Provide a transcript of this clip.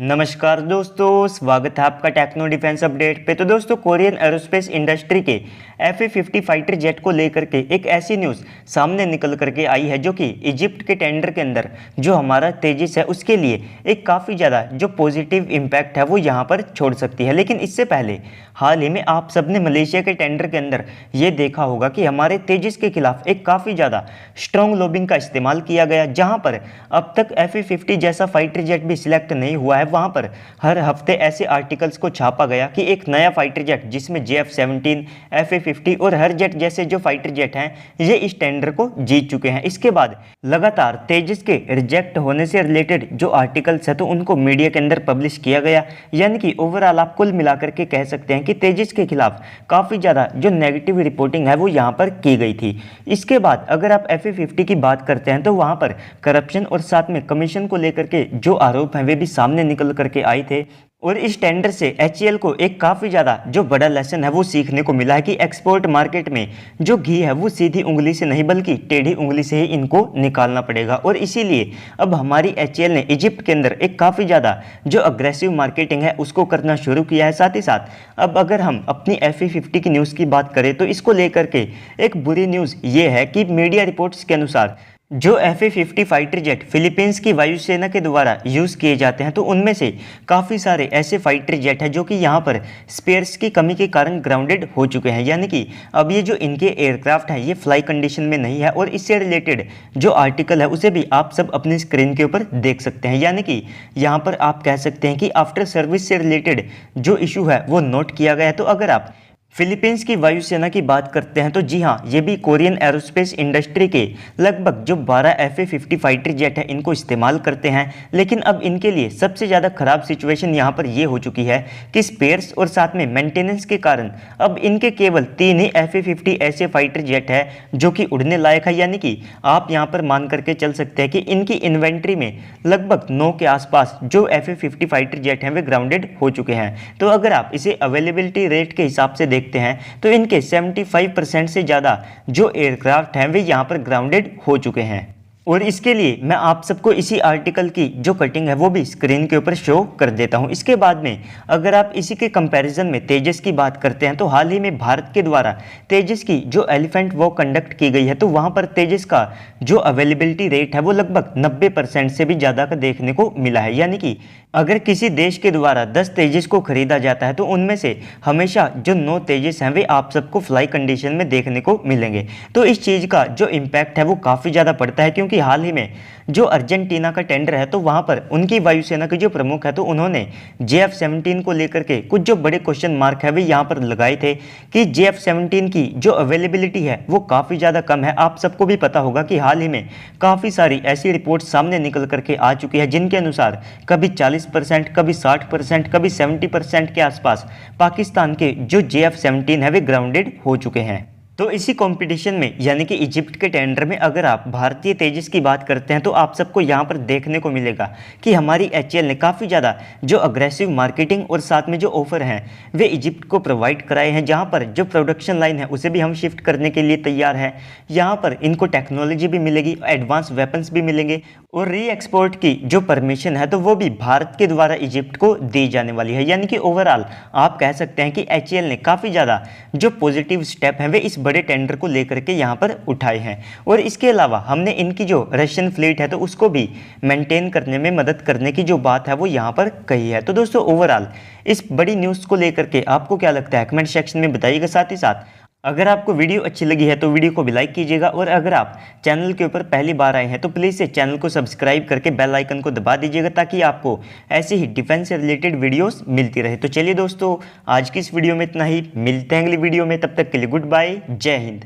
नमस्कार दोस्तों, स्वागत है आपका टेक्नो डिफेंस अपडेट पे। तो दोस्तों, कोरियन एरोस्पेस इंडस्ट्री के FA-50 फाइटर जेट को लेकर के एक ऐसी न्यूज़ सामने निकल करके आई है जो कि इजिप्ट के टेंडर के अंदर जो हमारा तेजस है उसके लिए एक काफ़ी ज़्यादा जो पॉजिटिव इम्पैक्ट है वो यहाँ पर छोड़ सकती है। लेकिन इससे पहले हाल ही में आप सबने मलेशिया के टेंडर के अंदर ये देखा होगा कि हमारे तेजस के खिलाफ एक काफ़ी ज़्यादा स्ट्रॉन्ग लॉबिंग का इस्तेमाल किया गया, जहाँ पर अब तक FA-50 जैसा फाइटर जेट भी सिलेक्ट नहीं हुआ है। वहाँ पर हर हफ्ते ऐसे आर्टिकल्स को छापा गया कि एक नया फाइटर जेट जिसमें JF-17, FA-50 और हर जेट जैसे जो फाइटर जेट हैं ये इस टेंडर को जीत चुके हैं। इसके बाद लगातार तेजस के रिजेक्ट होने से रिलेटेड जो आर्टिकल्स है तो उनको मीडिया के अंदर पब्लिश किया गया। यानी कि ओवरऑल आप कुल मिलाकर के कह सकते हैं कि तेजस के खिलाफ काफ़ी ज़्यादा जो नेगेटिव रिपोर्टिंग है वो यहाँ पर की गई थी। इसके बाद अगर आप FA-50 की बात करते हैं तो वहाँ पर करप्शन और साथ में कमीशन को लेकर के जो आरोप हैं वे भी सामने निकल करके आए थे। और इस टेंडर से HAL को एक काफ़ी ज़्यादा जो बड़ा लेसन है वो सीखने को मिला है कि एक्सपोर्ट मार्केट में जो घी है वो सीधी उंगली से नहीं बल्कि टेढ़ी उंगली से ही इनको निकालना पड़ेगा। और इसीलिए अब हमारी HAL ने इजिप्ट के अंदर एक काफ़ी ज़्यादा जो अग्रेसिव मार्केटिंग है उसको करना शुरू किया है। साथ ही साथ अब अगर हम अपनी FA-50 की न्यूज़ की बात करें तो इसको लेकर के एक बुरी न्यूज़ ये है कि मीडिया रिपोर्ट्स के अनुसार जो FA-50 फाइटर जेट फिलीपींस की वायुसेना के द्वारा यूज़ किए जाते हैं तो उनमें से काफ़ी सारे ऐसे फाइटर जेट हैं जो कि यहाँ पर स्पेयर्स की कमी के कारण ग्राउंडेड हो चुके हैं। यानी कि अब ये जो इनके एयरक्राफ्ट हैं ये फ्लाई कंडीशन में नहीं है। और इससे रिलेटेड जो आर्टिकल है उसे भी आप सब अपनी स्क्रीन के ऊपर देख सकते हैं। यानी कि यहाँ पर आप कह सकते हैं कि आफ्टर सर्विस से रिलेटेड जो इशू है वो नोट किया गया है। तो अगर आप फिलीपींस की वायुसेना की बात करते हैं तो जी हाँ, ये भी कोरियन एरोस्पेस इंडस्ट्री के लगभग जो 12 FA-50 फाइटर जेट है इनको इस्तेमाल करते हैं। लेकिन अब इनके लिए सबसे ज़्यादा ख़राब सिचुएशन यहाँ पर ये हो चुकी है कि स्पेयर्स और साथ में मेंटेनेंस के कारण अब इनके केवल 3 ही FA-50 ऐसे फाइटर जेट है जो कि उड़ने लायक है। यानी कि आप यहाँ पर मान करके चल सकते हैं कि इनकी इन्वेंट्री में लगभग 9 के आसपास जो FA-50 फाइटर जेट हैं वे ग्राउंडेड हो चुके हैं। तो अगर आप इसे अवेलेबिलिटी रेट के हिसाब से देखते हैं तो इनके 75% से ज़्यादा जो एयरक्राफ्ट हैं वे यहाँ पर ग्राउंडेड हो चुके हैं। और इसके लिए मैं आप सबको इसी आर्टिकल की जो कटिंग है वो भी स्क्रीन के ऊपर शो कर देता हूं। इसके बाद में अगर आप इसी के कंपैरिजन में तेजस की बात करते हैं तो हाल ही में भारत के द्वारा तेजस की जो एलिफेंट वॉक कंडक्ट की गई है तो वहां पर तेजस का जो अवेलेबिलिटी रेट है वो लगभग 90% से भी ज़्यादा का देखने को मिला है। यानी कि अगर किसी देश के द्वारा 10 तेजस को खरीदा जाता है तो उनमें से हमेशा जो 9 तेजस हैं वे आप सबको फ्लाई कंडीशन में देखने को मिलेंगे। तो इस चीज़ का जो इम्पैक्ट है वो काफ़ी ज़्यादा पड़ता है, क्योंकि हाल ही में जो अर्जेंटीना का टेंडर है तो वहाँ पर उनकी वायुसेना के जो प्रमुख है तो उन्होंने JF-17 को लेकर के कुछ जो बड़े क्वेश्चन मार्क है वे यहाँ पर लगाए थे कि JF-17 की जो अवेलेबिलिटी है वो काफ़ी ज़्यादा कम है। आप सबको भी पता होगा कि हाल ही में काफ़ी सारी ऐसी रिपोर्ट सामने निकल करके आ चुकी है जिनके अनुसार कभी 40%, कभी 60%, कभी 70% के आसपास पाकिस्तान के जो JF-17 है वे ग्राउंडेड हो चुके हैं। तो इसी कंपटीशन में यानी कि इजिप्ट के टेंडर में अगर आप भारतीय तेजस की बात करते हैं तो आप सबको यहाँ पर देखने को मिलेगा कि हमारी HAL ने काफ़ी ज़्यादा जो अग्रेसिव मार्केटिंग और साथ में जो ऑफर हैं वे इजिप्ट को प्रोवाइड कराए हैं, जहाँ पर जो प्रोडक्शन लाइन है उसे भी हम शिफ्ट करने के लिए तैयार है। यहाँ पर इनको टेक्नोलॉजी भी मिलेगी, एडवांस वेपन्स भी मिलेंगे और री एक्सपोर्ट की जो परमिशन है तो वो भी भारत के द्वारा इजिप्ट को दी जाने वाली है। यानी कि ओवरऑल आप कह सकते हैं कि HAL ने काफ़ी ज़्यादा जो पॉजिटिव स्टेप हैं वे इस बड़े टेंडर को लेकर के यहाँ पर उठाए हैं। और इसके अलावा हमने इनकी जो रशियन फ्लीट है तो उसको भी मेंटेन करने में मदद करने की जो बात है वो यहाँ पर कही है। तो दोस्तों, ओवरऑल इस बड़ी न्यूज़ को लेकर के आपको क्या लगता है कमेंट सेक्शन में बताइएगा। साथ ही साथ अगर आपको वीडियो अच्छी लगी है तो वीडियो को भी लाइक कीजिएगा और अगर आप चैनल के ऊपर पहली बार आए हैं तो प्लीज़ से चैनल को सब्सक्राइब करके बेल आइकन को दबा दीजिएगा ताकि आपको ऐसे ही डिफेंस से रिलेटेड वीडियोस मिलती रहे। तो चलिए दोस्तों, आज की इस वीडियो में इतना ही, मिलते हैं अगली वीडियो में, तब तक के लिए गुड बाय, जय हिंद।